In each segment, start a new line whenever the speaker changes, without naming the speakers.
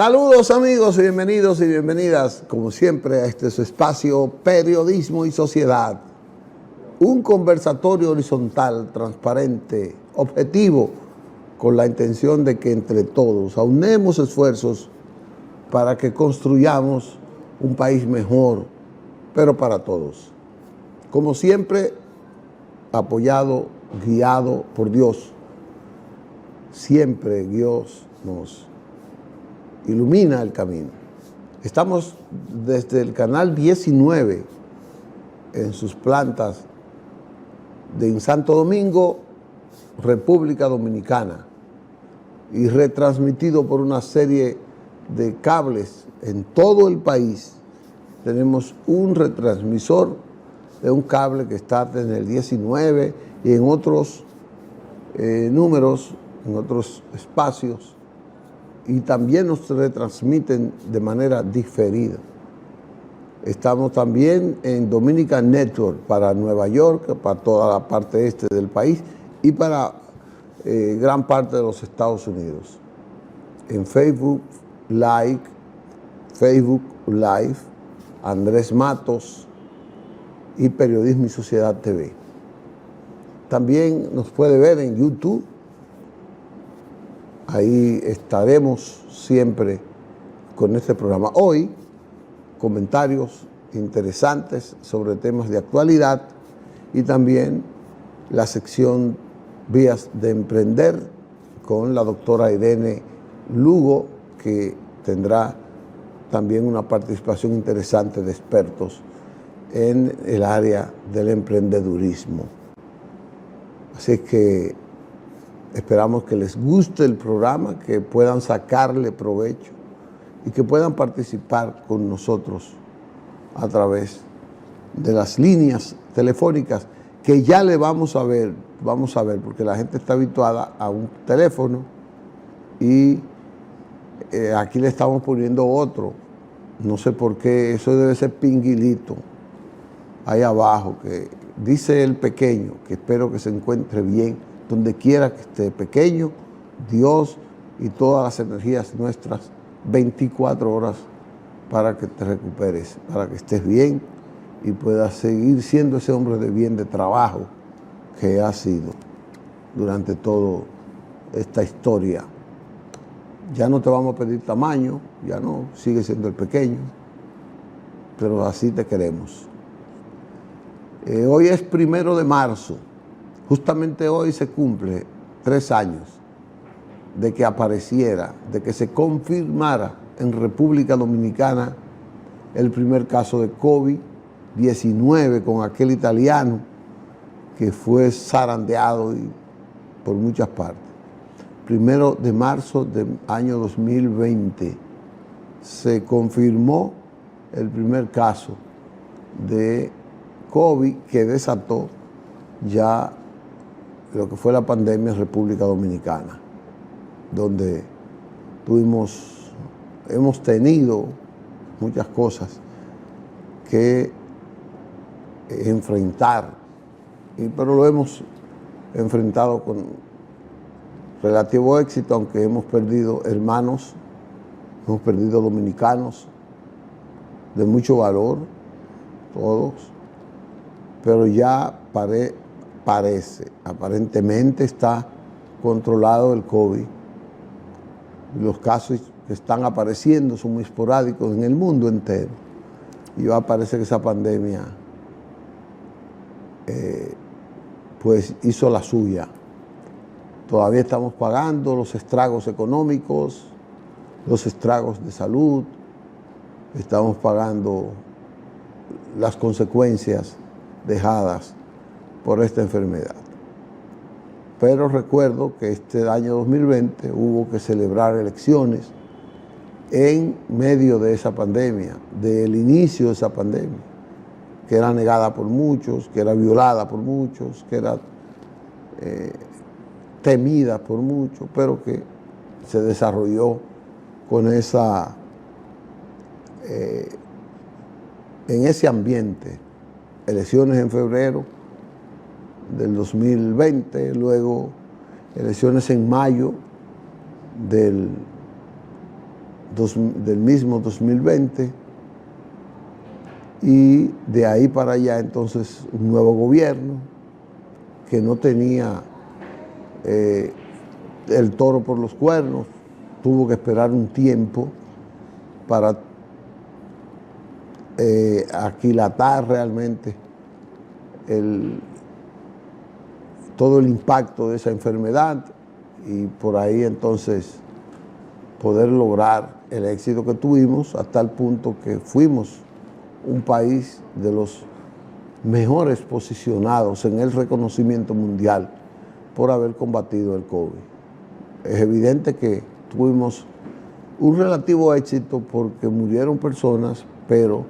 Saludos amigos y bienvenidas, como siempre, a este su espacio Periodismo y Sociedad. Un conversatorio horizontal, transparente, objetivo, con la intención de que entre todos aunemos esfuerzos para que construyamos un país mejor, pero para todos. Como siempre, apoyado, guiado por Dios. Siempre Dios nos ilumina el camino. Estamos desde el canal 19 en sus plantas de Santo Domingo, República Dominicana, y retransmitido por una serie de cables en todo el país. Tenemos un retransmisor de un cable que está en el 19 y en otros números, en otros espacios, y también nos retransmiten de manera diferida. Estamos también en Dominican Network para Nueva York, para toda la parte este del país y para gran parte de los Estados Unidos. En Facebook Live, Andrés Matos y Periodismo y Sociedad TV. También nos puede ver en YouTube. Ahí estaremos siempre con este programa. Hoy, comentarios interesantes sobre temas de actualidad y también la sección Vías de Emprender con la doctora Irene Lugo, que tendrá también una participación interesante de expertos en el área del emprendedurismo. Así que esperamos que les guste el programa, que puedan sacarle provecho y que puedan participar con nosotros a través de las líneas telefónicas que ya le vamos a ver, porque la gente está habituada a un teléfono y aquí le estamos poniendo otro. No sé por qué, eso debe ser pinguilito, ahí abajo, que dice el pequeño, que espero que se encuentre bien, donde quiera que esté. Pequeño, Dios y todas las energías nuestras, 24 horas para que te recuperes, para que estés bien y puedas seguir siendo ese hombre de bien, de trabajo que has sido durante toda esta historia. Ya no te vamos a pedir tamaño, ya no, sigue siendo el pequeño, pero así te queremos. Hoy es 1 de marzo. Justamente hoy se cumple 3 años de que apareciera, de que se confirmara en República Dominicana el primer caso de COVID-19 con aquel italiano que fue zarandeado por muchas partes. 1 de marzo del año 2020 se confirmó el primer caso de COVID que desató ya lo que fue la pandemia en República Dominicana, donde hemos tenido muchas cosas que enfrentar, pero lo hemos enfrentado con relativo éxito, aunque hemos perdido hermanos, hemos perdido dominicanos de mucho valor, todos, pero ya aparentemente está controlado el COVID. Los casos que están apareciendo son muy esporádicos en el mundo entero. Y ya parece que esa pandemia pues hizo la suya. Todavía estamos pagando los estragos económicos, los estragos de salud, estamos pagando las consecuencias dejadas por esta enfermedad. Pero recuerdo que este año 2020 hubo que celebrar elecciones en medio de esa pandemia, del inicio de esa pandemia, que era negada por muchos, que era violada por muchos, que era temida por muchos, pero que se desarrolló con en ese ambiente. Elecciones en febrero del 2020, luego elecciones en mayo del del mismo 2020, y de ahí para allá entonces un nuevo gobierno que no tenía el toro por los cuernos, tuvo que esperar un tiempo para aquilatar realmente todo el impacto de esa enfermedad, y por ahí entonces poder lograr el éxito que tuvimos, hasta el punto que fuimos un país de los mejores posicionados en el reconocimiento mundial por haber combatido el COVID. Es evidente que tuvimos un relativo éxito porque murieron personas, pero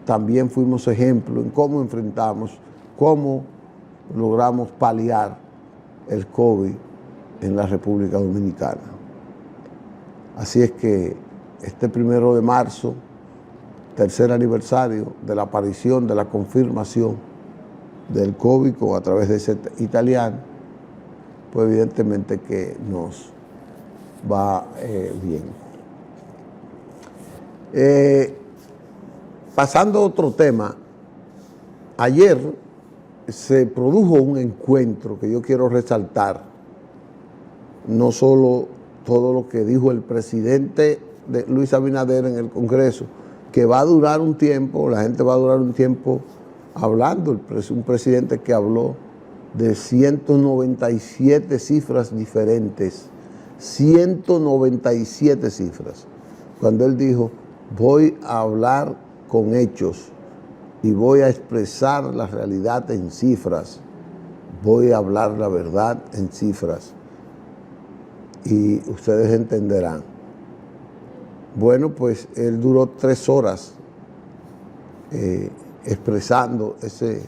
también fuimos ejemplo en cómo enfrentamos, cómo logramos paliar el COVID en la República Dominicana. Así es que este 1 de marzo, tercer aniversario de la aparición, de la confirmación del COVID a través de ese italiano, pues evidentemente que nos va bien. Pasando a otro tema, ayer se produjo un encuentro que yo quiero resaltar, no solo todo lo que dijo el presidente Luis Abinader en el Congreso, que va a durar un tiempo, la gente va a durar un tiempo hablando, un presidente que habló de 197 cifras diferentes, 197 cifras, cuando él dijo, voy a hablar con hechos y voy a expresar la realidad en cifras, voy a hablar la verdad en cifras, y ustedes entenderán. Bueno, pues él duró 3 horas expresando ese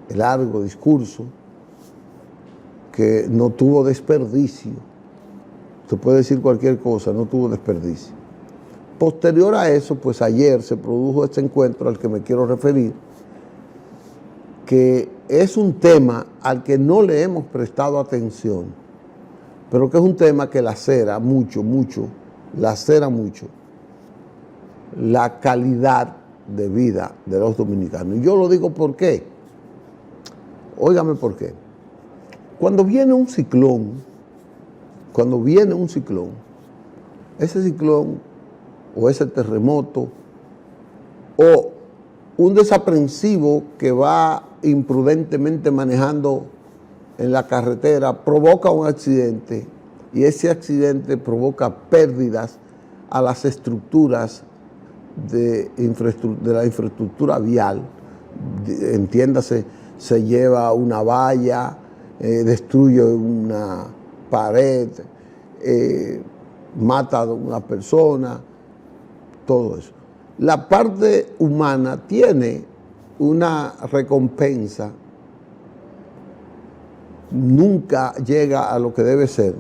largo discurso que no tuvo desperdicio. Se puede decir cualquier cosa, no tuvo desperdicio. Posterior a eso, pues ayer se produjo este encuentro al que me quiero referir, que es un tema al que no le hemos prestado atención, pero que es un tema que lacera mucho la calidad de vida de los dominicanos. Y yo lo digo ¿por qué? Óigame por qué. Cuando viene un ciclón, ese ciclón o ese terremoto o un desaprensivo que va imprudentemente manejando en la carretera provoca un accidente, y ese accidente provoca pérdidas a las estructuras de la infraestructura vial. Entiéndase, se lleva una valla, destruye una pared, mata a una persona, todo eso. La parte humana tiene una recompensa, nunca llega a lo que debe ser,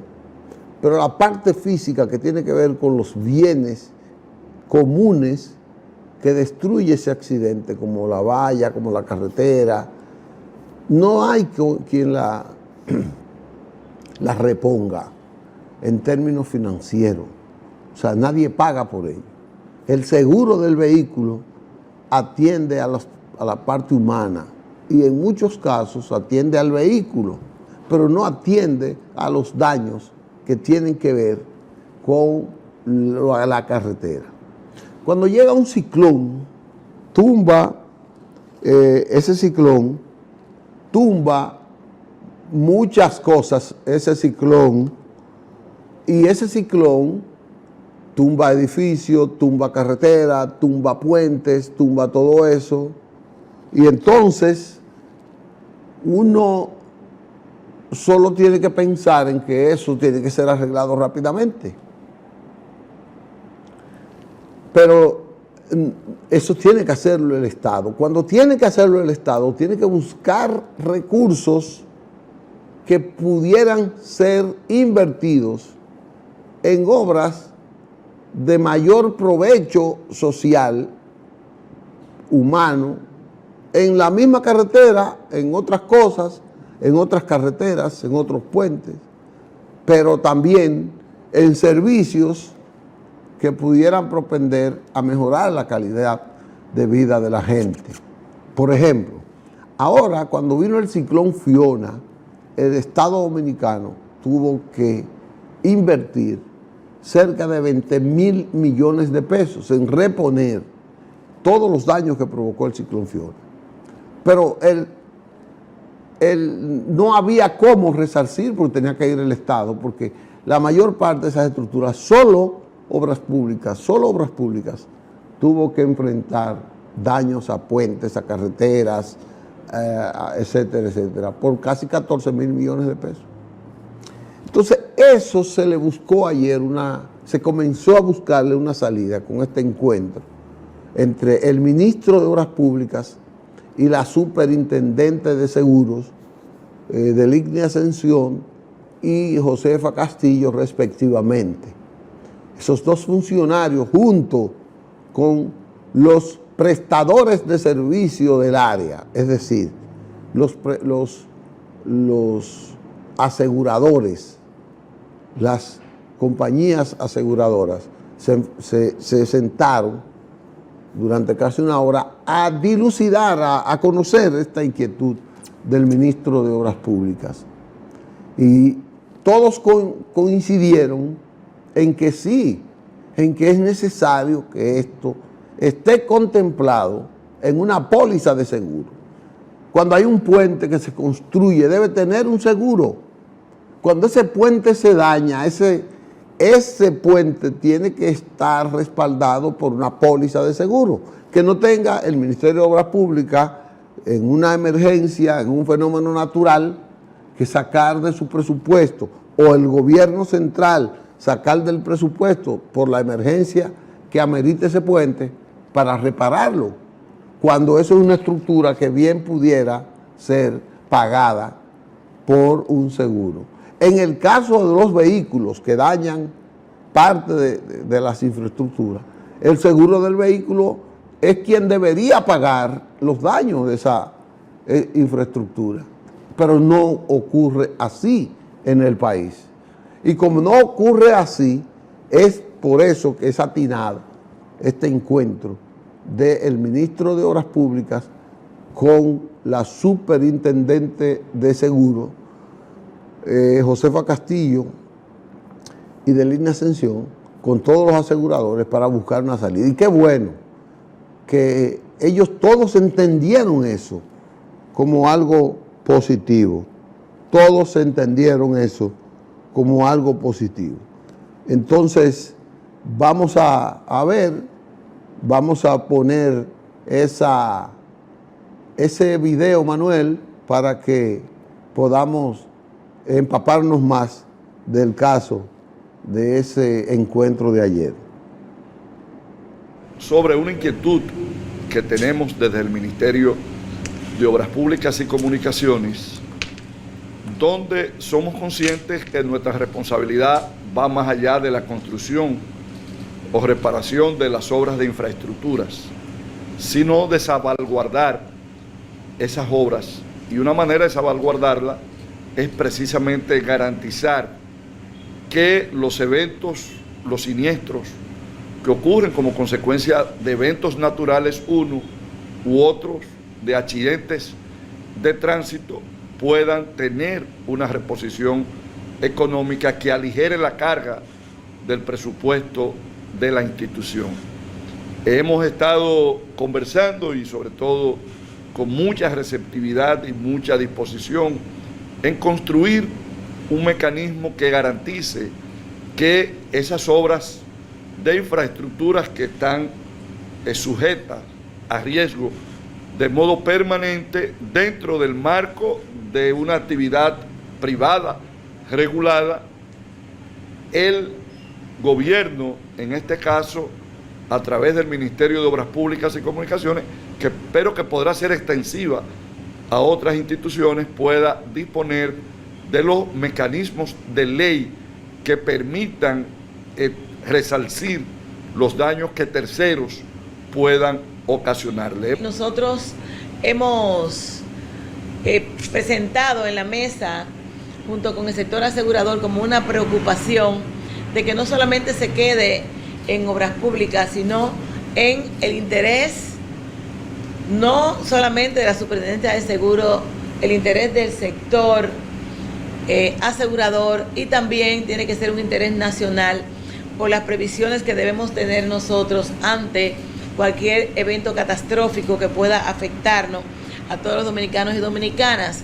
pero la parte física que tiene que ver con los bienes comunes que destruye ese accidente, como la valla, como la carretera, no hay quien la reponga en términos financieros. O sea, nadie paga por ello. El seguro del vehículo atiende a la parte humana y en muchos casos atiende al vehículo, pero no atiende a los daños que tienen que ver con la carretera. Cuando llega un ciclón, ese ciclón tumba muchas cosas, y ese ciclón tumba edificios, tumba carretera, tumba puentes, tumba todo eso, y entonces uno solo tiene que pensar en que eso tiene que ser arreglado rápidamente. Pero eso tiene que hacerlo el Estado. Cuando tiene que hacerlo el Estado, tiene que buscar recursos que pudieran ser invertidos en obras de mayor provecho social, humano, en la misma carretera, en otras cosas, en otras carreteras, en otros puentes, pero también en servicios que pudieran propender a mejorar la calidad de vida de la gente. Por ejemplo, ahora cuando vino el ciclón Fiona, el Estado Dominicano tuvo que invertir cerca de 20.000 millones de pesos en reponer todos los daños que provocó el ciclón Fiona. Pero no había cómo resarcir porque tenía que ir el Estado, porque la mayor parte de esas estructuras, solo obras públicas, tuvo que enfrentar daños a puentes, a carreteras, etcétera, etcétera, por casi 14.000 millones de pesos. Entonces, eso se le buscó ayer, se comenzó a buscarle una salida con este encuentro entre el ministro de Obras Públicas y la superintendente de seguros de Lignia Ascensión y Josefa Castillo, respectivamente. Esos dos funcionarios, junto con los prestadores de servicio del área, es decir, los aseguradores, las compañías aseguradoras, se sentaron durante casi una hora a dilucidar, a conocer esta inquietud del ministro de Obras Públicas. Y todos coincidieron en que sí, en que es necesario que esto esté contemplado en una póliza de seguro. Cuando hay un puente que se construye, debe tener un seguro. Cuando ese puente se daña, ese puente tiene que estar respaldado por una póliza de seguro, que no tenga el Ministerio de Obras Públicas en una emergencia, en un fenómeno natural, que sacar de su presupuesto, o el gobierno central sacar del presupuesto por la emergencia que amerite ese puente para repararlo, cuando eso es una estructura que bien pudiera ser pagada por un seguro. En el caso de los vehículos que dañan parte de las infraestructuras, el seguro del vehículo es quien debería pagar los daños de esa infraestructura. Pero no ocurre así en el país. Y como no ocurre así, es por eso que es atinado este encuentro del ministro de Obras Públicas con la superintendente de seguros, Josefa Castillo, y de Lignia Ascensión, con todos los aseguradores para buscar una salida. Y qué bueno que ellos todos entendieron eso como algo positivo. Todos entendieron eso como algo positivo. Entonces, vamos a ver, vamos a poner ese video, Manuel, para que podamos empaparnos más del caso de ese encuentro de ayer.
Sobre una inquietud que tenemos desde el Ministerio de Obras Públicas y Comunicaciones, donde somos conscientes que nuestra responsabilidad va más allá de la construcción o reparación de las obras de infraestructuras, sino de salvaguardar esas obras. Y una manera de salvaguardarla es precisamente garantizar que los eventos, los siniestros que ocurren como consecuencia de eventos naturales, uno u otros, de accidentes de tránsito, puedan tener una reposición económica que aligere la carga del presupuesto de la institución. Hemos estado conversando y sobre todo con mucha receptividad y mucha disposición en construir un mecanismo que garantice que esas obras de infraestructuras que están sujetas a riesgo de modo permanente dentro del marco de una actividad privada regulada, el gobierno, en este caso, a través del Ministerio de Obras Públicas y Comunicaciones, pero que podrá ser extensiva a otras instituciones, pueda disponer de los mecanismos de ley que permitan resarcir los daños que terceros puedan ocasionarle.
Nosotros hemos presentado en la mesa, junto con el sector asegurador, como una preocupación de que no solamente se quede en obras públicas, sino en el interés no solamente de la Superintendencia de Seguro, el interés del sector asegurador, y también tiene que ser un interés nacional por las previsiones que debemos tener nosotros ante cualquier evento catastrófico que pueda afectarnos a todos los dominicanos y dominicanas.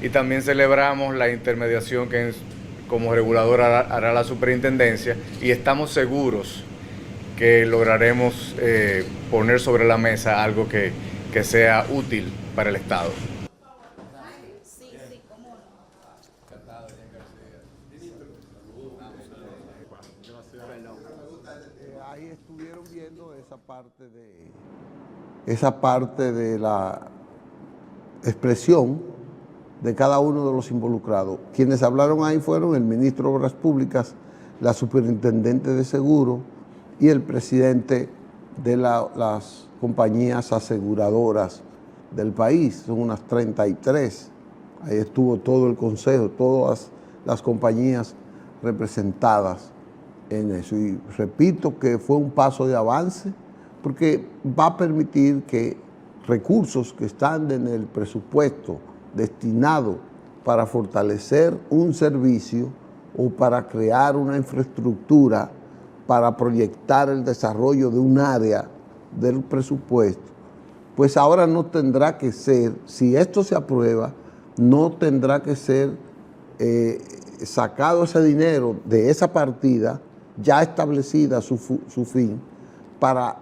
Y también celebramos la intermediación que como reguladora hará la superintendencia, y estamos seguros que lograremos poner sobre la mesa algo que sea útil para el Estado.
Ahí estuvieron viendo esa parte de la expresión de cada uno de los involucrados. Quienes hablaron ahí fueron el ministro de Obras Públicas, la superintendente de Seguro y el presidente de las compañías aseguradoras del país. Son unas 33. Ahí estuvo todo el consejo, todas las compañías representadas en eso. Y repito que fue un paso de avance porque va a permitir que recursos que están en el presupuesto destinado para fortalecer un servicio o para crear una infraestructura, para proyectar el desarrollo de un área del presupuesto, pues ahora no tendrá que ser, si esto se aprueba, no tendrá que ser sacado ese dinero de esa partida ya establecida su fin para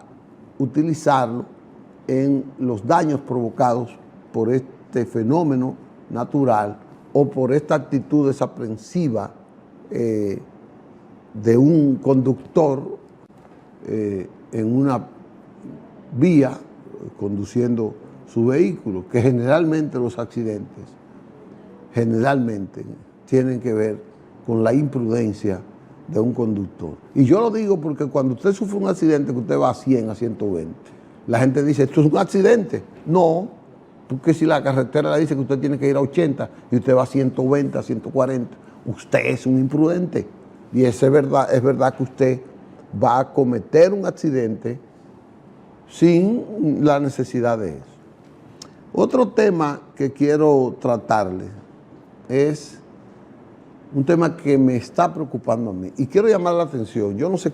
utilizarlo en los daños provocados por este fenómeno natural o por esta actitud desaprensiva de un conductor en una vía conduciendo su vehículo, que generalmente los accidentes tienen que ver con la imprudencia de un conductor. Y yo lo digo porque cuando usted sufre un accidente que usted va a 100, a 120, la gente dice, ¿esto es un accidente? No, porque si la carretera le dice que usted tiene que ir a 80 y usted va a 120, a 140, usted es un imprudente. Y es verdad que usted va a cometer un accidente sin la necesidad de eso. Otro tema que quiero tratarle es un tema que me está preocupando a mí y quiero llamar la atención. Yo no sé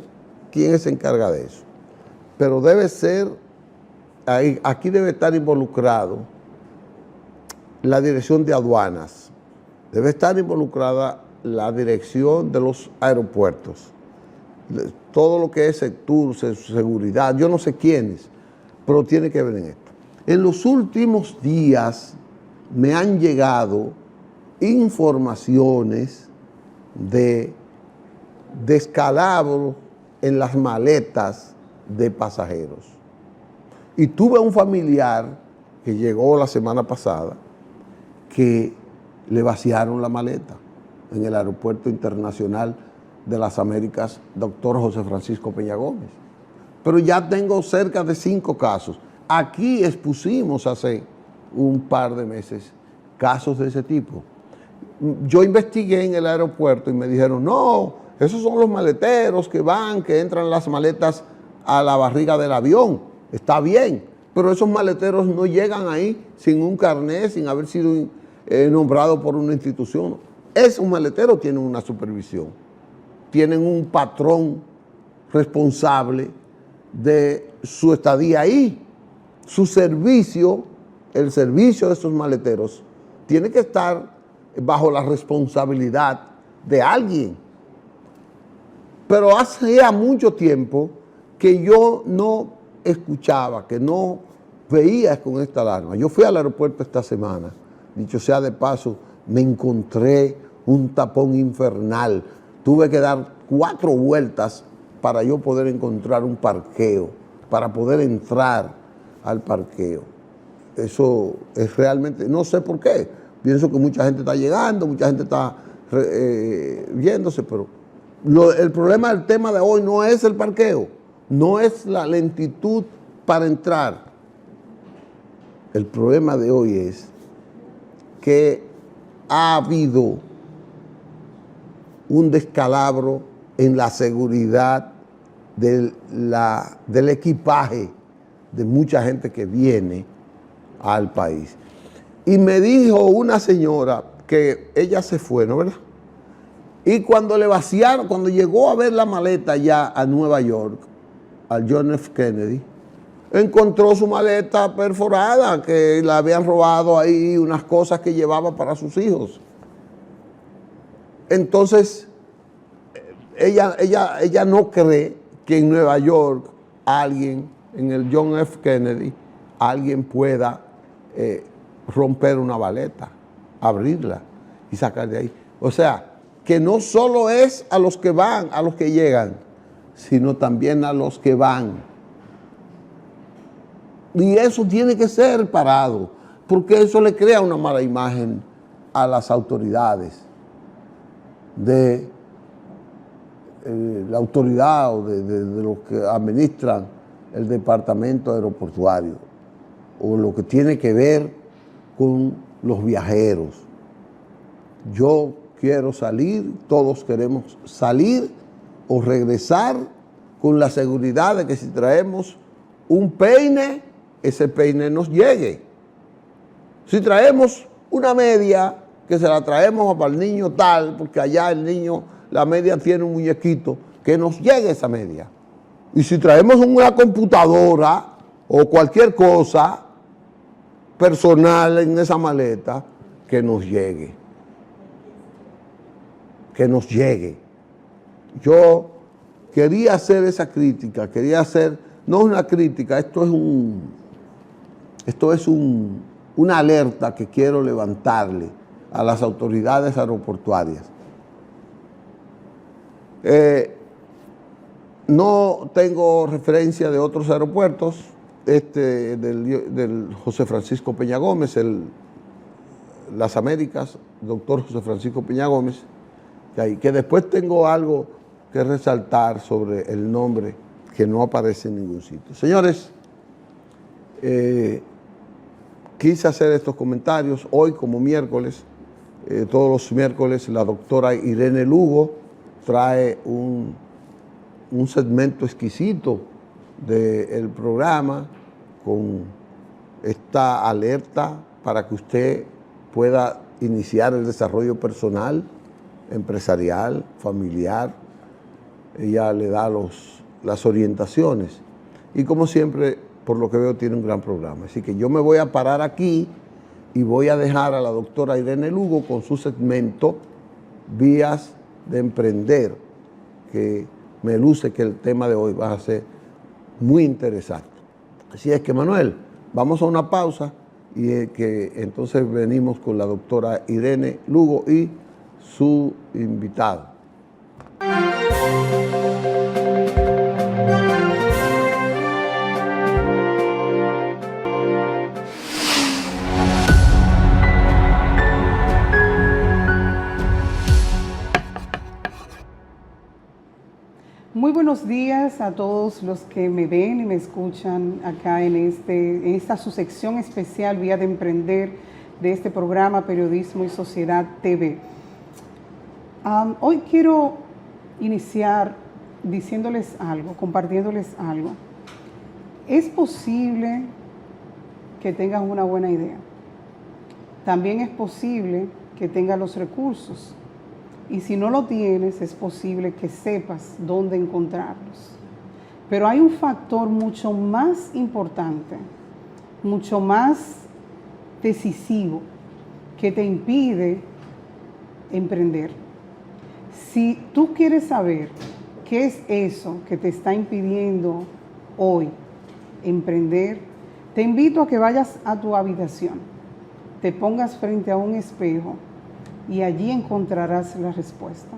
quién se encarga de eso, pero debe ser, aquí debe estar involucrado la dirección de aduanas, debe estar involucrada la dirección de los aeropuertos, todo lo que es sector, seguridad, yo no sé quiénes, pero tiene que ver en esto. En los últimos días me han llegado informaciones de descalabro en las maletas de pasajeros. Y tuve un familiar que llegó la semana pasada que le vaciaron la maleta en el Aeropuerto Internacional de las Américas, Dr. José Francisco Peña Gómez. Pero ya tengo cerca de 5 casos. Aquí expusimos hace un par de meses casos de ese tipo. Yo investigué en el aeropuerto y me dijeron, no, esos son los maleteros que van, que entran las maletas a la barriga del avión. Está bien, pero esos maleteros no llegan ahí sin un carnet, sin haber sido nombrado por una institución. Esos maleteros tienen una supervisión, tienen un patrón responsable de su estadía ahí. Su servicio, el servicio de esos maleteros, tiene que estar bajo la responsabilidad de alguien. Pero hace ya mucho tiempo que yo no escuchaba, que no veía con esta alarma. Yo fui al aeropuerto esta semana, dicho sea de paso, me encontré un tapón infernal. Tuve que dar 4 vueltas para yo poder encontrar un parqueo, para poder entrar al parqueo. Eso es realmente, no sé por qué. Pienso que mucha gente está llegando, mucha gente está viéndose, pero el problema del tema de hoy no es el parqueo, no es la lentitud para entrar. El problema de hoy es que ha habido un descalabro en la seguridad del equipaje de mucha gente que viene al país. Y me dijo una señora que ella se fue, ¿no verdad? Y cuando le vaciaron, cuando llegó a ver la maleta ya a Nueva York, al John F. Kennedy, encontró su maleta perforada, que la habían robado ahí unas cosas que llevaba para sus hijos. Entonces, ella no cree que en Nueva York alguien, en el John F. Kennedy, alguien pueda romper una maleta, abrirla y sacar de ahí. O sea, que no solo es a los que van, a los que llegan, sino también a los que van. Y eso tiene que ser parado, porque eso le crea una mala imagen a las autoridades de la autoridad o de los que administran el departamento aeroportuario o lo que tiene que ver con los viajeros. Yo quiero salir, todos queremos salir o regresar con la seguridad de que si traemos un peine, ese peine nos llegue. Si traemos una media, que se la traemos para el niño tal, porque allá el niño, la media tiene un muñequito, que nos llegue esa media. Y si traemos una computadora o cualquier cosa personal en esa maleta, que nos llegue. Que nos llegue. Yo quería hacer esa crítica, quería hacer, no una crítica, esto es una alerta que quiero levantarle a las autoridades aeroportuarias. No tengo referencia de otros aeropuertos, del José Francisco Peña Gómez, Las Américas, doctor José Francisco Peña Gómez, que después tengo algo que resaltar sobre el nombre que no aparece en ningún sitio. Señores, quise hacer estos comentarios hoy como miércoles. Todos los miércoles la doctora Irene Lugo trae un segmento exquisito del programa con esta alerta para que usted pueda iniciar el desarrollo personal, empresarial, familiar. Ella le da las orientaciones y como siempre, por lo que veo, tiene un gran programa. Así que yo me voy a parar aquí y voy a dejar a la doctora Irene Lugo con su segmento Vías de Emprender, que me luce que el tema de hoy va a ser muy interesante. Así es que, Manuel, vamos a una pausa y que entonces venimos con la doctora Irene Lugo y su invitado.
Muy buenos días a todos los que me ven y me escuchan acá en esta su sección especial Vía de Emprender de este programa Periodismo y Sociedad TV. Hoy quiero iniciar diciéndoles algo, compartiéndoles algo. Es posible que tengas una buena idea. También es posible que tengas los recursos. Y si no lo tienes, es posible que sepas dónde encontrarlos. Pero hay un factor mucho más importante, mucho más decisivo, que te impide emprender. Si tú quieres saber qué es eso que te está impidiendo hoy emprender, te invito a que vayas a tu habitación, te pongas frente a un espejo y allí encontrarás la respuesta.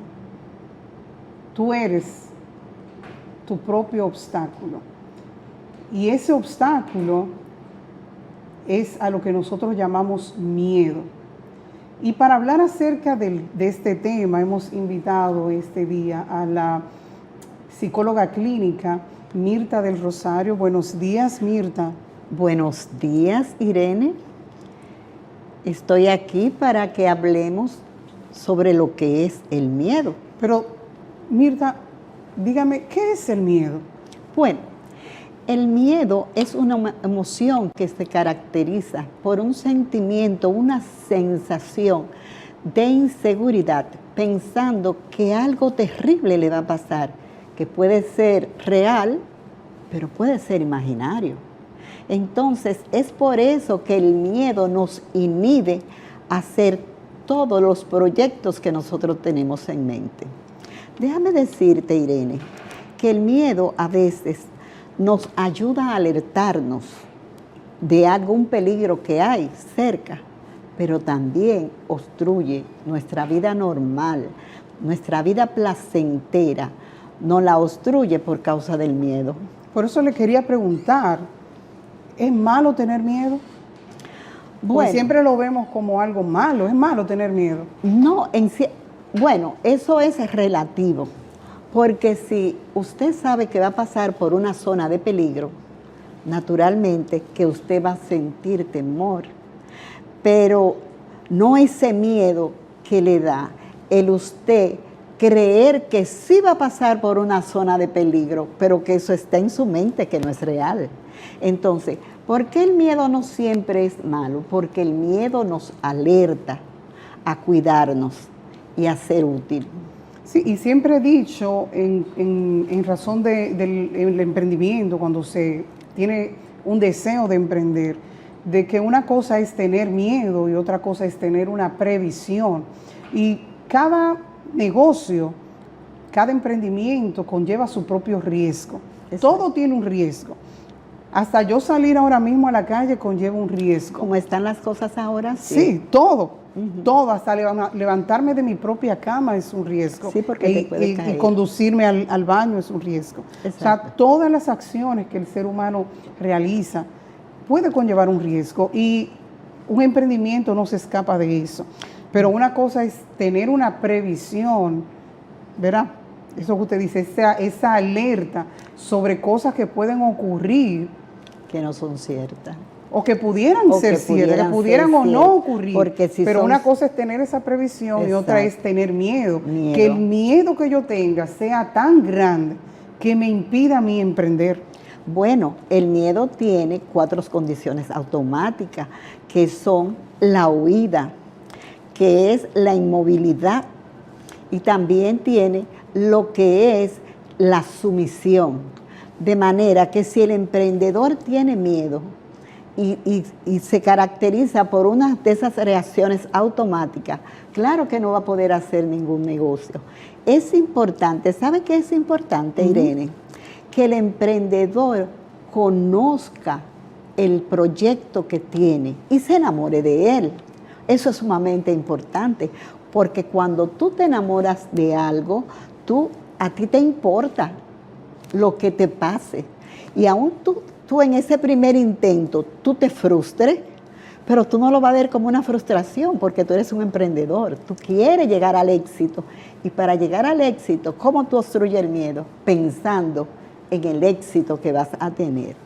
Tú eres tu propio obstáculo. Y ese obstáculo es a lo que nosotros llamamos miedo. Y para hablar acerca de este tema, hemos invitado este día a la psicóloga clínica Mirta del Rosario. Buenos días, Mirta.
Buenos días, Irene. Estoy aquí para que hablemos sobre lo que es el miedo.
Pero, Mirta, dígame, ¿qué es el miedo?
Bueno, el miedo es una emoción que se caracteriza por un sentimiento, una sensación de inseguridad, pensando que algo terrible le va a pasar, que puede ser real, pero puede ser imaginario. Entonces, es por eso que el miedo nos inhibe a hacer todos los proyectos que nosotros tenemos en mente. Déjame decirte, Irene, que el miedo a veces nos ayuda a alertarnos de algún peligro que hay cerca, pero también obstruye nuestra vida normal, nuestra vida placentera, nos la obstruye por causa del miedo.
Por eso le quería preguntar, ¿es malo tener miedo? Porque siempre lo vemos como algo malo, ¿es malo tener miedo?
No, bueno, eso es relativo, porque si usted sabe que va a pasar por una zona de peligro, naturalmente que usted va a sentir temor, pero no ese miedo que le da el usted creer que sí va a pasar por una zona de peligro, pero que eso está en su mente, que no es real. Entonces, ¿por qué el miedo no siempre es malo? Porque el miedo nos alerta a cuidarnos y a ser útil.
Sí, y siempre he dicho, en razón del emprendimiento, cuando se tiene un deseo de emprender, de que una cosa es tener miedo y otra cosa es tener una previsión. Y cada negocio, cada emprendimiento conlleva su propio riesgo. Exacto. Todo tiene un riesgo. Hasta yo salir ahora mismo a la calle conlleva un riesgo.
¿Cómo están las cosas ahora?
Sí, todo. Todo, hasta levantarme de mi propia cama es un riesgo.
Sí, porque te puede caer.
Y conducirme al baño es un riesgo. Exacto. O sea, todas las acciones que el ser humano realiza puede conllevar un riesgo y un emprendimiento no se escapa de eso. Pero una cosa es tener una previsión, ¿verdad? Eso que usted dice, esa alerta sobre cosas que pueden ocurrir.
Que no son ciertas.
O que pudieran ser ciertas, que pudieran o no ocurrir.
Porque si
pero una cosa es tener esa previsión. Exacto. Y otra es tener miedo. Que el miedo que yo tenga sea tan grande que me impida a mí emprender.
Bueno, el miedo tiene 4 condiciones automáticas, que son la huida, que es la inmovilidad, y también tiene lo que es la sumisión. De manera que si el emprendedor tiene miedo y se caracteriza por una de esas reacciones automáticas, claro que no va a poder hacer ningún negocio. Es importante, ¿sabe qué es importante, Irene? Que el emprendedor conozca el proyecto que tiene y se enamore de él. Eso es sumamente importante, porque cuando tú te enamoras de algo, a ti te importa lo que te pase. Y aún tú en ese primer intento, tú te frustres, pero tú no lo vas a ver como una frustración, porque tú eres un emprendedor. Tú quieres llegar al éxito. Y para llegar al éxito, ¿cómo tú obstruyes el miedo? Pensando en el éxito que vas a tener.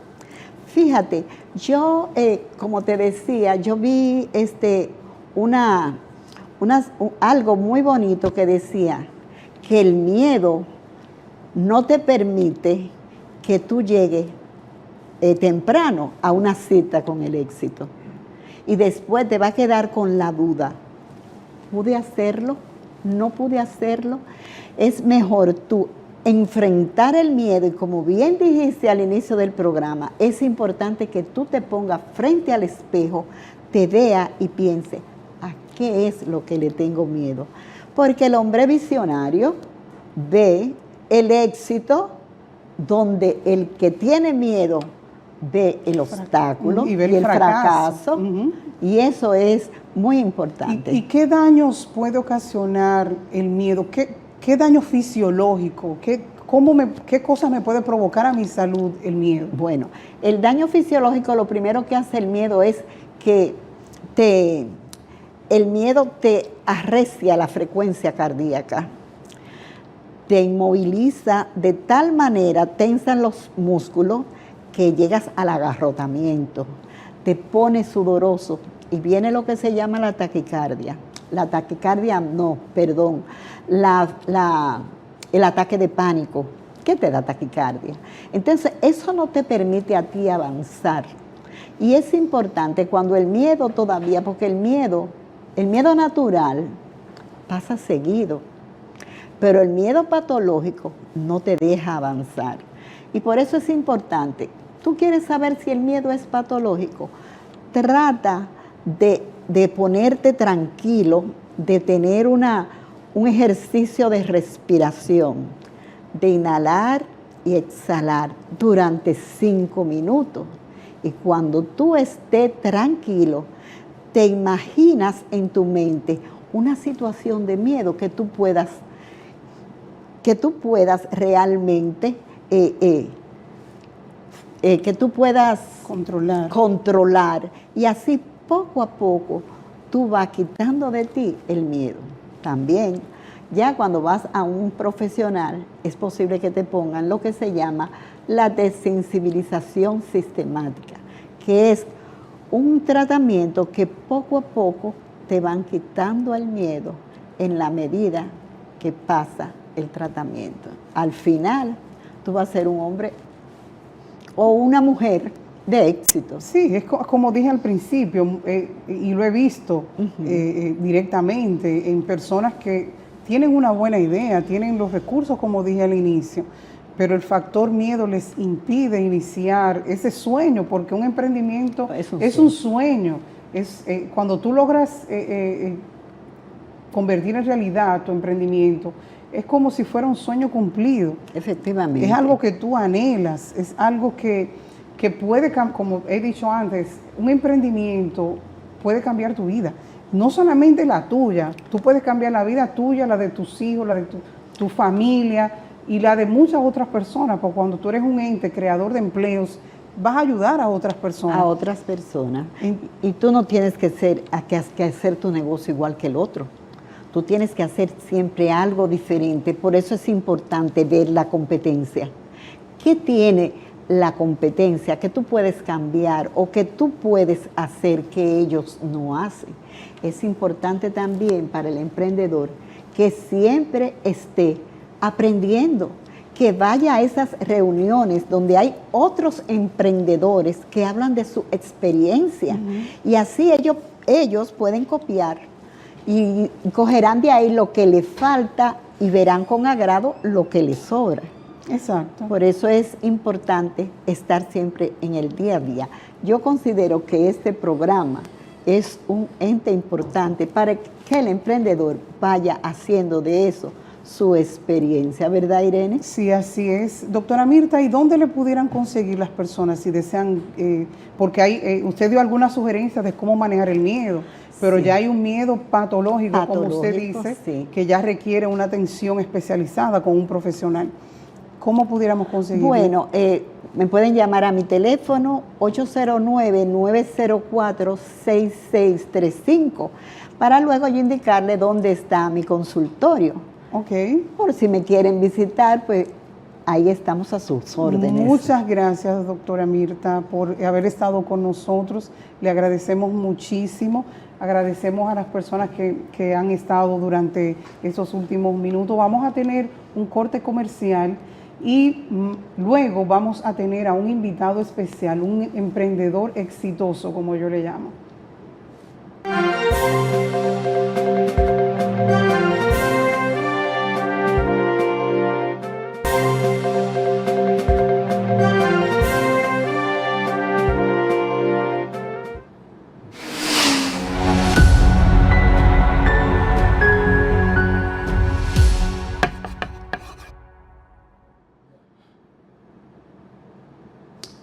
Fíjate, yo, como te decía, yo vi algo muy bonito que decía que el miedo no te permite que tú llegues temprano a una cita con el éxito. Y después te va a quedar con la duda. ¿Pude hacerlo? ¿No pude hacerlo? Es mejor tú enfrentar el miedo, y como bien dijiste al inicio del programa, es importante que tú te pongas frente al espejo, te vea y piense, ¿a qué es lo que le tengo miedo? Porque el hombre visionario ve el éxito donde el que tiene miedo ve el obstáculo y el fracaso. Y eso es muy importante.
¿Y qué daños puede ocasionar el miedo? ¿Qué daño fisiológico? ¿Qué cosas me puede provocar a mi salud el miedo?
Bueno, el daño fisiológico, lo primero que hace el miedo es que el miedo te arrecia la frecuencia cardíaca, te inmoviliza de tal manera, tensan los músculos que llegas al agarrotamiento, te pone sudoroso y viene lo que se llama la taquicardia. La taquicardia, no, perdón, el ataque de pánico. ¿Qué te da taquicardia? Entonces, eso no te permite a ti avanzar. Y es importante cuando el miedo todavía, porque el miedo natural pasa seguido, pero el miedo patológico no te deja avanzar. Y por eso es importante, tú quieres saber si el miedo es patológico, trata de ponerte tranquilo, de tener un ejercicio de respiración, de inhalar y exhalar durante 5 minutos. Y cuando tú estés tranquilo, te imaginas en tu mente una situación de miedo que tú puedas realmente, que tú puedas controlar. Y así poco a poco tú vas quitando de ti el miedo. También, ya cuando vas a un profesional, es posible que te pongan lo que se llama la desensibilización sistemática, que es un tratamiento que poco a poco te van quitando el miedo en la medida que pasa el tratamiento. Al final, tú vas a ser un hombre o una mujer de éxito.
Sí, es como dije al principio, y lo he visto directamente en personas que tienen una buena idea, tienen los recursos, como dije al inicio, pero el factor miedo les impide iniciar ese sueño, porque un emprendimiento es un sueño. Cuando tú logras convertir en realidad tu emprendimiento, es como si fuera un sueño cumplido.
Efectivamente.
Es algo que tú anhelas, es algo que puede, como he dicho antes, un emprendimiento puede cambiar tu vida. No solamente la tuya, tú puedes cambiar la vida tuya, la de tus hijos, la de tu familia y la de muchas otras personas, porque cuando tú eres un ente creador de empleos, vas a ayudar a otras personas.
A otras personas. Y tú no tienes que hacer tu negocio igual que el otro. Tú tienes que hacer siempre algo diferente. Por eso es importante ver la competencia. ¿Qué tiene la competencia que tú puedes cambiar o que tú puedes hacer que ellos no hacen? Es importante también para el emprendedor que siempre esté aprendiendo, que vaya a esas reuniones donde hay otros emprendedores que hablan de su experiencia. Y así ellos pueden copiar y cogerán de ahí lo que les falta y verán con agrado lo que les sobra.
Exacto.
Por eso es importante estar siempre en el día a día. Yo considero que este programa es un ente importante para que el emprendedor vaya haciendo de eso su experiencia, ¿verdad, Irene?
Sí, así es. Doctora Mirta, ¿y dónde le pudieran conseguir las personas si desean? Porque usted dio algunas sugerencias de cómo manejar el miedo, pero ya hay un miedo patológico, como usted dice, que ya requiere una atención especializada con un profesional. ¿Cómo pudiéramos conseguirlo?
Bueno, me pueden llamar a mi teléfono 809-904-6635 para luego yo indicarle dónde está mi consultorio.
Ok.
Por si me quieren visitar, pues ahí estamos a sus órdenes.
Muchas gracias, doctora Mirta, por haber estado con nosotros. Le agradecemos muchísimo. Agradecemos a las personas que han estado durante estos últimos minutos. Vamos a tener un corte comercial y luego vamos a tener a un invitado especial, un emprendedor exitoso, como yo le llamo.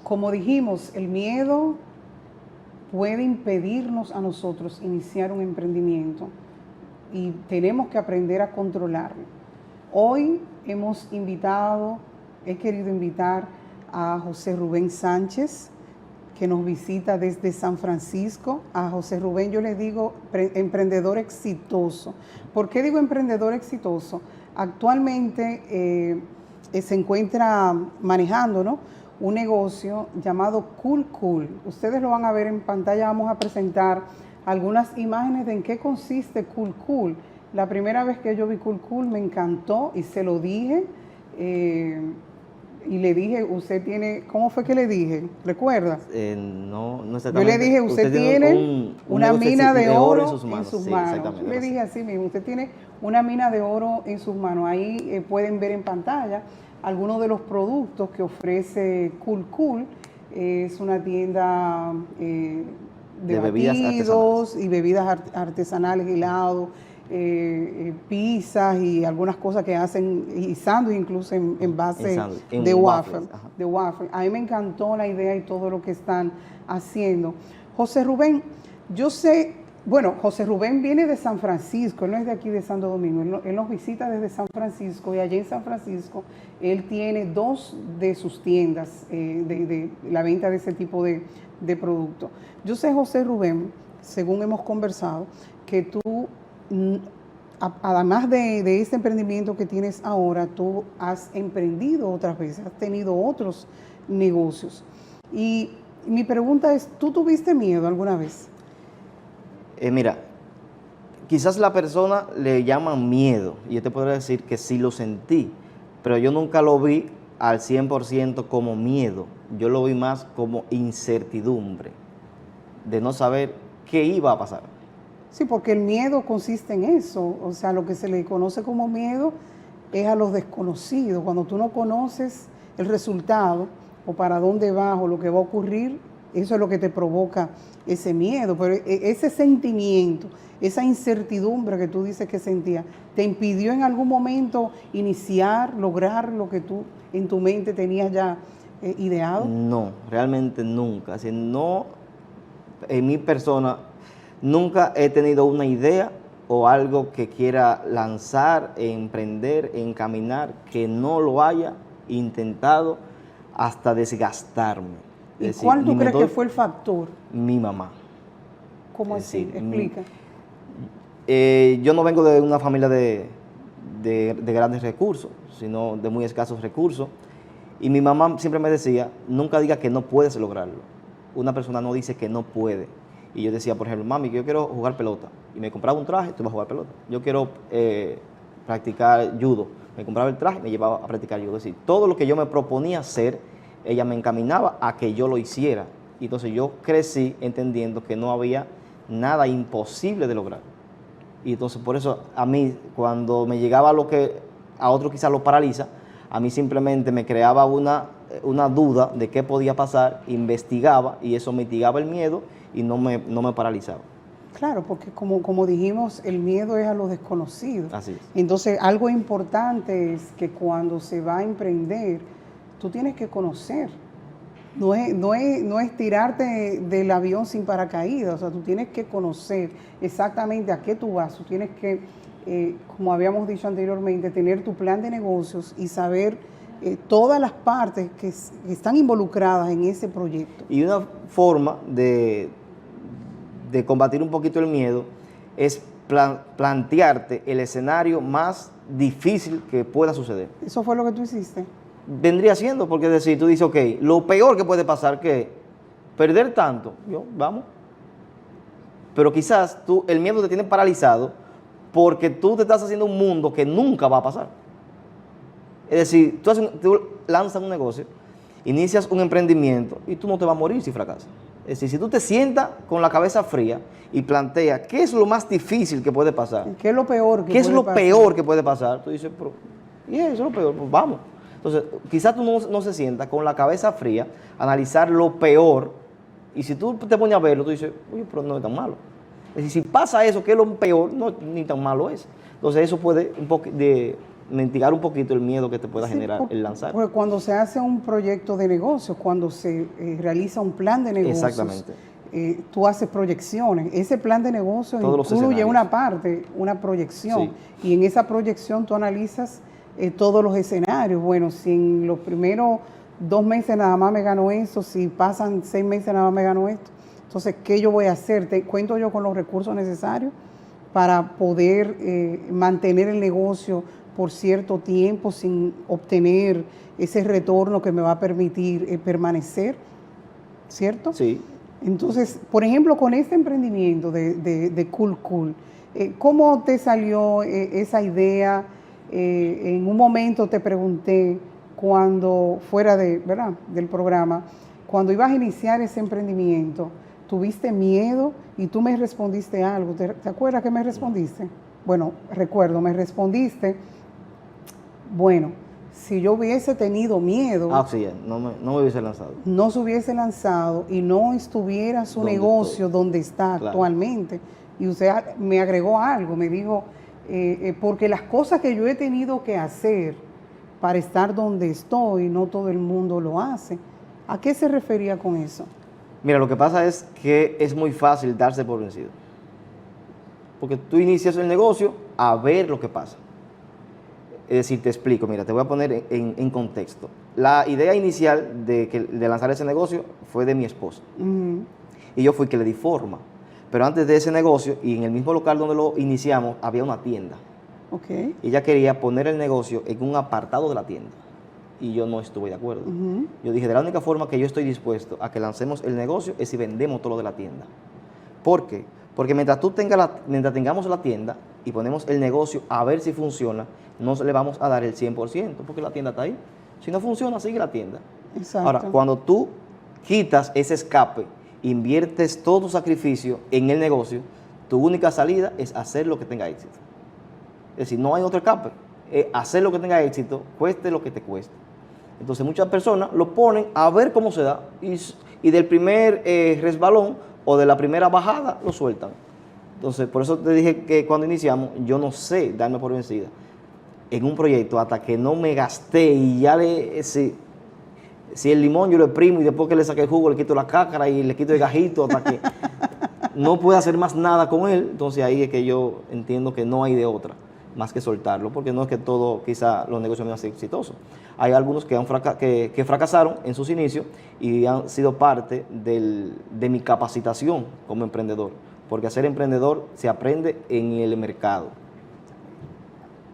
Como dijimos, el miedo puede impedirnos a nosotros iniciar un emprendimiento y tenemos que aprender a controlarlo. Hoy he querido invitar a José Rubén Sánchez, que nos visita desde San Francisco. A José Rubén yo le digo emprendedor exitoso. ¿Por qué digo emprendedor exitoso? Actualmente se encuentra manejando, ¿no?, un negocio llamado Cool Cool. Ustedes lo van a ver en pantalla. Vamos a presentar algunas imágenes de en qué consiste Cool Cool. La primera vez que yo vi Cool Cool me encantó y se lo dije. y le dije, usted tiene, ¿cómo fue que le dije? ¿Recuerda?
No
Yo
exactamente.
le dije, usted tiene una
negocio
mina de oro
en sus manos. Sí, exactamente.
Yo le dije así mismo, usted tiene una mina de oro en sus manos. Ahí pueden ver en pantalla algunos de los productos que ofrece Cool Cool. Es una tienda de
bebidas
batidos y bebidas artesanales, helados, pizzas y algunas cosas que hacen, y sándwich incluso en base de waffle. De waffle. A mí me encantó la idea y todo lo que están haciendo. José Rubén, yo sé, bueno, José Rubén viene de San Francisco, él no es de aquí de Santo Domingo, él nos visita desde San Francisco, y allá en San Francisco él tiene 2 de sus tiendas de la venta de ese tipo de productos. Yo sé, José Rubén, según hemos conversado, que tú, además de este emprendimiento que tienes ahora, tú has emprendido otras veces, has tenido otros negocios. Y mi pregunta es, ¿tú tuviste miedo alguna vez?
Mira, quizás la persona le llama miedo, y yo te podría decir que sí lo sentí, pero yo nunca lo vi al 100% como miedo, yo lo vi más como incertidumbre, de no saber qué iba a pasar.
Sí, porque el miedo consiste en eso, o sea, lo que se le conoce como miedo es a los desconocidos, cuando tú no conoces el resultado o para dónde vas o lo que va a ocurrir, eso es lo que te provoca ese miedo, pero ese sentimiento, esa incertidumbre que tú dices que sentías, ¿te impidió en algún momento iniciar, lograr lo que tú en tu mente tenías ya ideado?
No, realmente nunca, así, no, en mi persona nunca he tenido una idea o algo que quiera lanzar, emprender, encaminar, que no lo haya intentado hasta desgastarme.
¿Y cuál tú crees que fue el factor?
Mi mamá.
¿Cómo así? Explica.
Yo no vengo de una familia de grandes recursos, sino de muy escasos recursos. Y mi mamá siempre me decía, nunca diga que no puedes lograrlo. Una persona no dice que no puede. Y yo decía, por ejemplo, mami, yo quiero jugar pelota. Y me compraba un traje, tú vas a jugar pelota. Yo quiero practicar judo. Me compraba el traje y me llevaba a practicar judo. Es decir, todo lo que yo me proponía hacer, ella me encaminaba a que yo lo hiciera. Y entonces yo crecí entendiendo que no había nada imposible de lograr. Y entonces por eso a mí, cuando me llegaba lo que a otros quizás lo paraliza, a mí simplemente me creaba una duda de qué podía pasar, investigaba y eso mitigaba el miedo y no me paralizaba.
Claro, porque como dijimos, el miedo es a lo desconocido.
Así es.
Entonces, algo importante es que cuando se va a emprender, tú tienes que conocer. No es tirarte del avión sin paracaídas, o sea, tú tienes que conocer exactamente a qué tú vas. Tú tienes que, como habíamos dicho anteriormente, tener tu plan de negocios y saber todas las partes que están involucradas en ese proyecto.
Y una forma de combatir un poquito el miedo es plantearte el escenario más difícil que pueda suceder.
¿Eso fue lo que tú hiciste?
Vendría siendo, porque es decir, tú dices, ok, lo peor que puede pasar, ¿qué? Perder tanto, vamos. Pero quizás el miedo te tiene paralizado porque tú te estás haciendo un mundo que nunca va a pasar. Es decir, tú lanzas un negocio, inicias un emprendimiento y tú no te vas a morir si fracasas. Es decir, si tú te sientas con la cabeza fría y planteas qué es lo más difícil que puede pasar.
¿Qué es lo peor
¿Qué es lo peor que puede pasar? Tú dices, eso es lo peor, pues vamos. Entonces, quizás tú no se sientas con la cabeza fría, analizar lo peor, y si tú te pones a verlo, tú dices, oye, pero no es tan malo. Es decir, si pasa eso, que es lo peor, no, ni tan malo es. Entonces, eso puede mitigar un poquito el miedo que te pueda generar el lanzar.
Porque cuando se hace un proyecto de negocios, cuando se realiza un plan de negocios,
exactamente.
Tú haces proyecciones. Ese plan de negocios incluye una proyección. Sí. Y en esa proyección tú analizas todos los escenarios. Bueno, si en los primeros 2 meses nada más me gano esto, si pasan 6 meses nada más me gano esto, entonces, ¿qué yo voy a hacer? ¿Cuento yo con los recursos necesarios para poder mantener el negocio por cierto tiempo sin obtener ese retorno que me va a permitir permanecer? ¿Cierto?
Sí.
Entonces, por ejemplo, con este emprendimiento de Cool Cool, ¿cómo te salió esa idea? En un momento te pregunté cuando, fuera de, ¿verdad?, del programa, cuando ibas a iniciar ese emprendimiento, tuviste miedo y tú me respondiste algo. ¿Te acuerdas que me respondiste? Bueno, recuerdo, me respondiste, bueno, si yo hubiese tenido miedo,
sí, no me hubiese lanzado.
No se hubiese lanzado y no estuviera su negocio donde está actualmente. Y usted me agregó algo, me dijo, porque las cosas que yo he tenido que hacer para estar donde estoy, no todo el mundo lo hace. ¿A qué se refería con eso?
Mira, lo que pasa es que es muy fácil darse por vencido. Porque tú inicias el negocio a ver lo que pasa. Es decir, te explico, mira, te voy a poner en contexto. La idea inicial de lanzar ese negocio fue de mi esposa. Y yo fui que le di forma. Pero antes de ese negocio, y en el mismo local donde lo iniciamos, había una tienda.
Okay.
Ella quería poner el negocio en un apartado de la tienda. Y yo no estuve de acuerdo. Yo dije, de la única forma que yo estoy dispuesto a que lancemos el negocio es si vendemos todo lo de la tienda. ¿Por qué? Porque mientras tengamos la tienda y ponemos el negocio a ver si funciona, no le vamos a dar el 100%, porque la tienda está ahí. Si no funciona, sigue la tienda.
Exacto.
Ahora, cuando tú quitas ese escape, inviertes todo tu sacrificio en el negocio, tu única salida es hacer lo que tenga éxito. Es decir, no hay otro escape. Hacer lo que tenga éxito, cueste lo que te cueste. Entonces muchas personas lo ponen a ver cómo se da y del primer resbalón o de la primera bajada lo sueltan. Entonces por eso te dije que cuando iniciamos yo no sé darme por vencida en un proyecto hasta que no me gasté y ya si el limón yo lo exprimo y después que le saqué el jugo le quito la cáscara y le quito el gajito hasta que no pueda hacer más nada con él. Entonces ahí es que yo entiendo que no hay de otra más que soltarlo, porque no es que todo, quizá los negocios van a ser exitosos. Hay algunos que fracasaron en sus inicios y han sido parte de mi capacitación como emprendedor, porque a ser emprendedor se aprende en el mercado.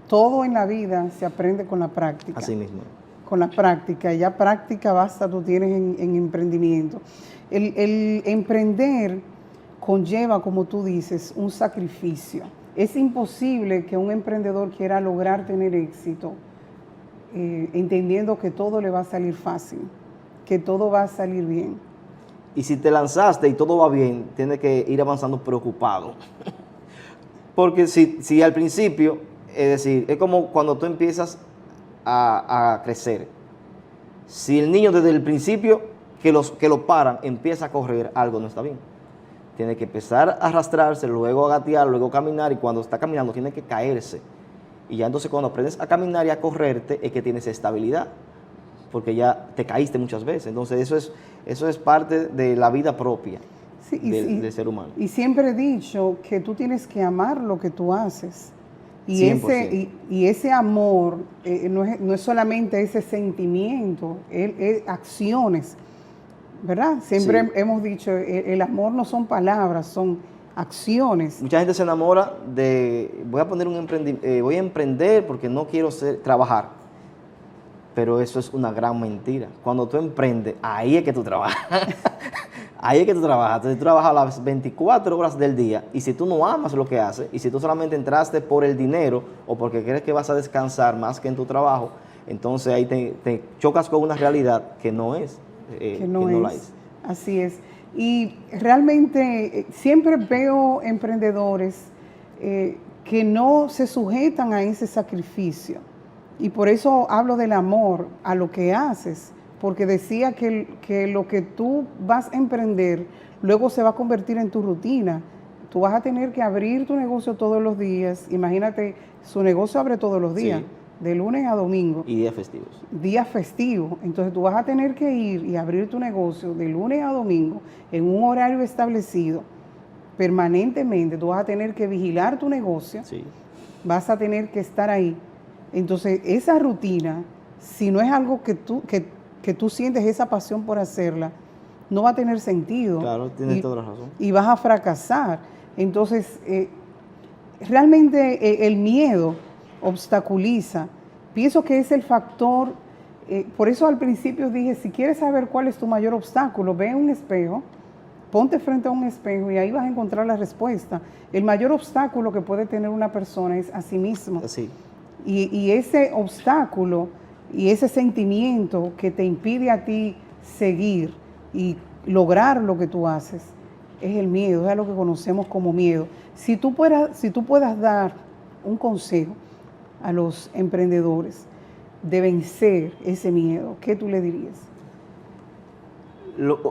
Todo en la vida se aprende con la práctica.
Así mismo.
Con la práctica, ya práctica basta tú tienes en emprendimiento. El emprender conlleva, como tú dices, un sacrificio. Es imposible que un emprendedor quiera lograr tener éxito entendiendo que todo le va a salir fácil, que todo va a salir bien.
Y si te lanzaste y todo va bien, tienes que ir avanzando preocupado. Porque si al principio, es decir, es como cuando tú empiezas a crecer. Si el niño desde el principio que lo paran empieza a correr, algo no está bien. Tiene que empezar a arrastrarse, luego a gatear, luego caminar, y cuando está caminando tiene que caerse. Y ya entonces cuando aprendes a caminar y a correrte es que tienes estabilidad, porque ya te caíste muchas veces. Entonces eso es parte de la vida propia del ser humano.
Y siempre he dicho que tú tienes que amar lo que tú haces. Y ese amor no es solamente ese sentimiento, es acciones. ¿Verdad? Siempre hemos dicho, el amor no son palabras, son acciones.
Mucha gente se enamora de, voy a emprender porque no quiero trabajar. Pero eso es una gran mentira. Cuando tú emprendes, ahí es que tú trabajas. Ahí es que tú trabajas. Entonces tú trabajas las 24 horas del día, y si tú no amas lo que haces, y si tú solamente entraste por el dinero o porque crees que vas a descansar más que en tu trabajo, entonces ahí te chocas con una realidad que no es.
Que no la es. Así es. Y realmente siempre veo emprendedores que no se sujetan a ese sacrificio. Y por eso hablo del amor a lo que haces, porque decía que lo que tú vas a emprender luego se va a convertir en tu rutina. Tú vas a tener que abrir tu negocio todos los días. Imagínate, su negocio abre todos los días. Sí. De lunes a domingo.
Y días festivos.
Días festivos. Entonces tú vas a tener que ir y abrir tu negocio de lunes a domingo en un horario establecido, permanentemente. Tú vas a tener que vigilar tu negocio.
Sí.
Vas a tener que estar ahí. Entonces esa rutina, si no es algo que tú sientes esa pasión por hacerla, no va a tener sentido.
Claro, tienes toda la razón.
Y vas a fracasar. Entonces, realmente el miedo obstaculiza. Pienso que es el factor, por eso al principio dije, si quieres saber cuál es tu mayor obstáculo, ve a un espejo, ponte frente a un espejo y ahí vas a encontrar la respuesta. El mayor obstáculo que puede tener una persona es a sí mismo.
Sí.
Y ese obstáculo y ese sentimiento que te impide a ti seguir y lograr lo que tú haces, es el miedo, es lo que conocemos como miedo. Si tú puedas dar un consejo a los emprendedores de vencer ese miedo, ¿qué tú le dirías?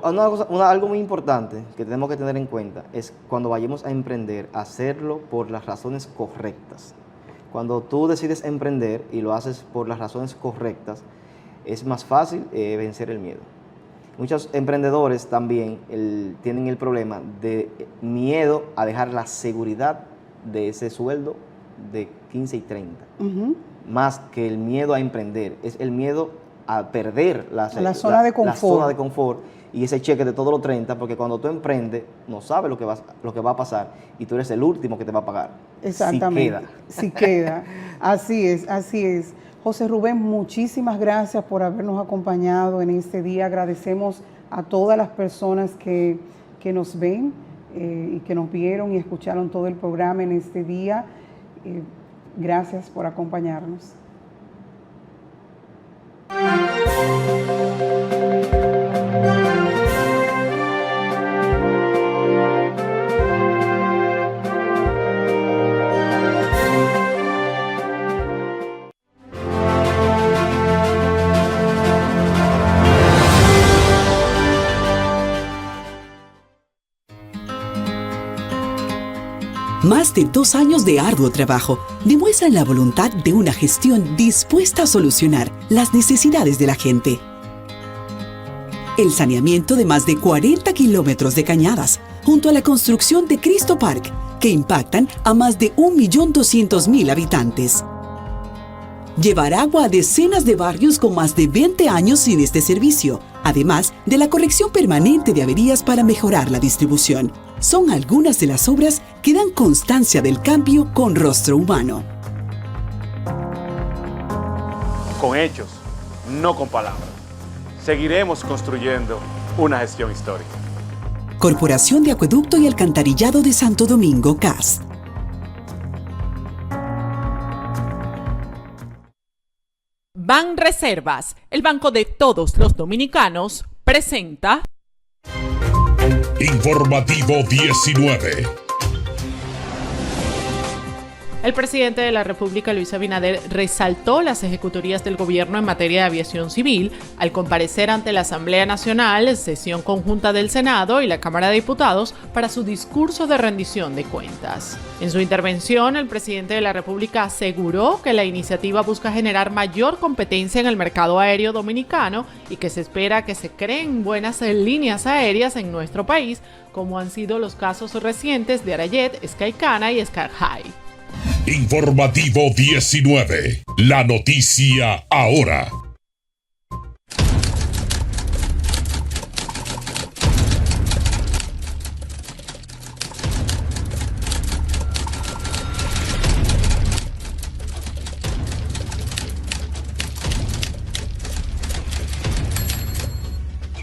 Algo muy importante que tenemos que tener en cuenta es cuando vayamos a emprender, hacerlo por las razones correctas. Cuando tú decides emprender y lo haces por las razones correctas, es más fácil vencer el miedo. Muchos emprendedores también tienen el problema de miedo a dejar la seguridad de ese sueldo de 15 y 30. Más que el miedo a emprender, es el miedo a perder la zona de confort y ese cheque de todos los 30, porque cuando tú emprendes no sabes lo que va a pasar y tú eres el último que te va a pagar.
Exactamente. Si queda. Así es. José Rubén, muchísimas gracias por habernos acompañado en este día. Agradecemos a todas las personas que nos ven y que nos vieron y escucharon todo el programa en este día. Gracias por acompañarnos.
Más de 2 años de arduo trabajo demuestran la voluntad de una gestión dispuesta a solucionar las necesidades de la gente. El saneamiento de más de 40 kilómetros de cañadas, junto a la construcción de Cristo Park, que impactan a más de 1.200.000 habitantes. Llevar agua a decenas de barrios con más de 20 años sin este servicio, además de la corrección permanente de averías para mejorar la distribución. Son algunas de las obras que dan constancia del cambio con rostro humano.
Con hechos, no con palabras. Seguiremos construyendo una gestión histórica.
Corporación de Acueducto y Alcantarillado de Santo Domingo, CAS.
Banreservas, el banco de todos los dominicanos, presenta
Informativo 19.
El presidente de la República, Luis Abinader, resaltó las ejecutorías del gobierno en materia de aviación civil al comparecer ante la Asamblea Nacional, sesión conjunta del Senado y la Cámara de Diputados para su discurso de rendición de cuentas. En su intervención, el presidente de la República aseguró que la iniciativa busca generar mayor competencia en el mercado aéreo dominicano y que se espera que se creen buenas líneas aéreas en nuestro país, como han sido los casos recientes de Arayet, Skycana y Sky High.
Informativo 19. La noticia ahora.